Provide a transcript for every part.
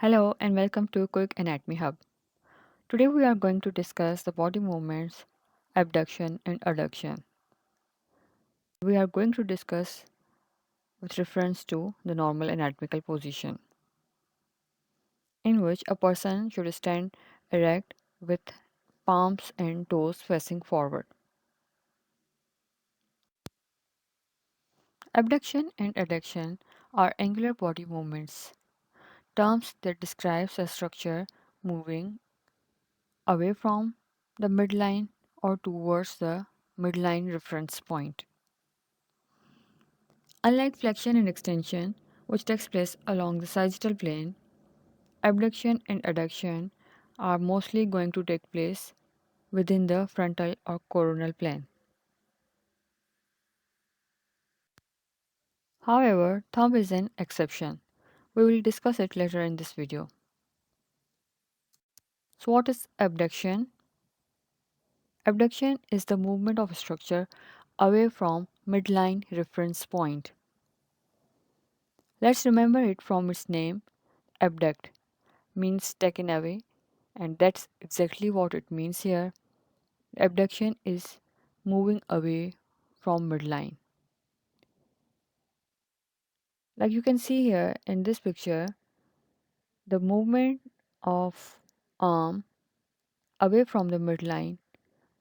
Hello and welcome to Quick Anatomy Hub. Today we are going to discuss the body movements, abduction and adduction. We are going to discuss with reference to the normal anatomical position, in which a person should stand erect with palms and toes facing forward. Abduction and adduction are angular body movements, terms that describes a structure moving away from the midline or towards the midline reference point. Unlike flexion and extension, which takes place along the sagittal plane, abduction and adduction are mostly going to take place within the frontal or coronal plane. However, thumb is an exception. We will discuss it later in this video. So, what is abduction? Abduction is the movement of a structure away from midline reference point. Let's remember it from its name. Abduct means taken away, and that's exactly what it means here. Abduction is moving away from midline. Like you can see here in this picture, the movement of arm away from the midline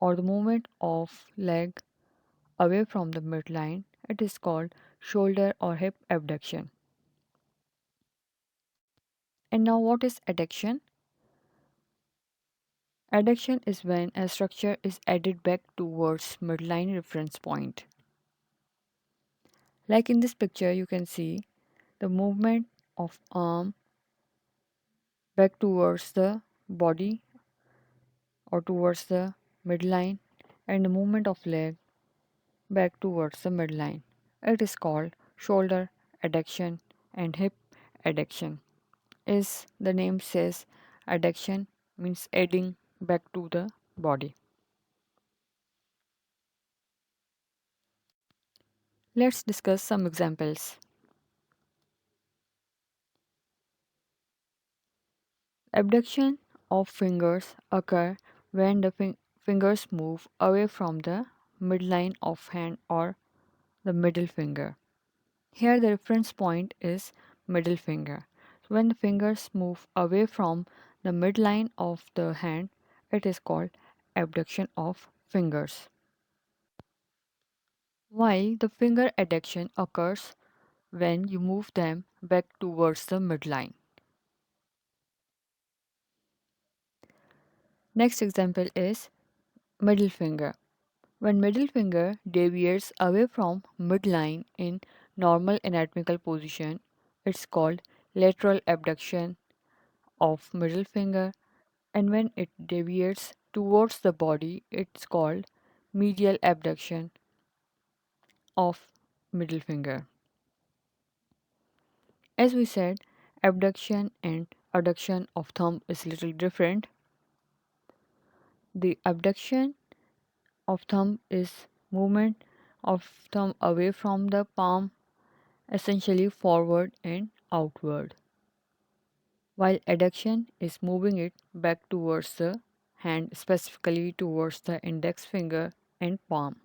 or the movement of leg away from the midline, it is called shoulder or hip abduction. And now what is adduction? Adduction is when a structure is added back towards midline reference point. Like in this picture you can see the movement of arm back towards the body or towards the midline and the movement of leg back towards the midline. It is called shoulder adduction and hip adduction. As the name says, adduction means adding back to the body. Let's discuss some examples. Abduction of fingers occur when the fingers move away from the midline of hand or the middle finger. Here the reference point is middle finger. So when the fingers move away from the midline of the hand, it is called abduction of fingers. While the finger adduction occurs when you move them back towards the midline. Next example is middle finger. When middle finger deviates away from midline in normal anatomical position, it's called lateral abduction of middle finger, and when it deviates towards the body, it's called medial abduction of middle finger. As we said, abduction and adduction of thumb is little different. The abduction of thumb is movement of thumb away from the palm, essentially forward and outward, while adduction is moving it back towards the hand, specifically towards the index finger and palm.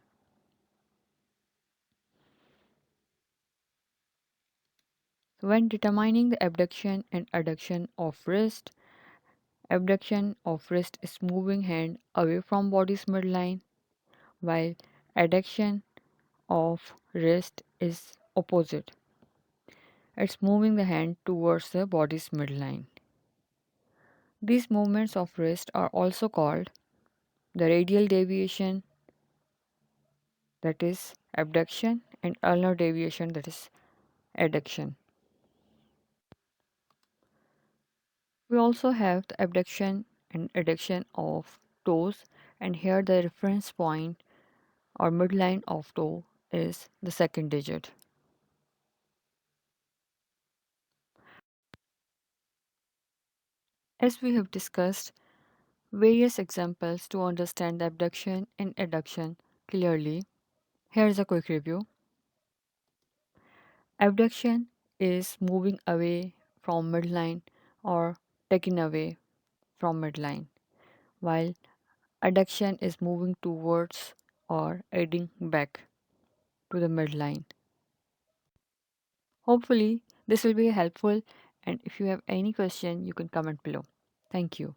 When determining the abduction and adduction of wrist, abduction of wrist is moving hand away from body's midline, while adduction of wrist is opposite. It's moving the hand towards the body's midline. These movements of wrist are also called the radial deviation, that is abduction, and ulnar deviation, that is adduction. We also have the abduction and adduction of toes, and here the reference point or midline of toe is the second digit. As we have discussed various examples to understand the abduction and adduction clearly, here is a quick review. Abduction is moving away from midline or taken away from midline, while adduction is moving towards or adding back to the midline. Hopefully, this will be helpful, and if you have any question, you can comment below. Thank you.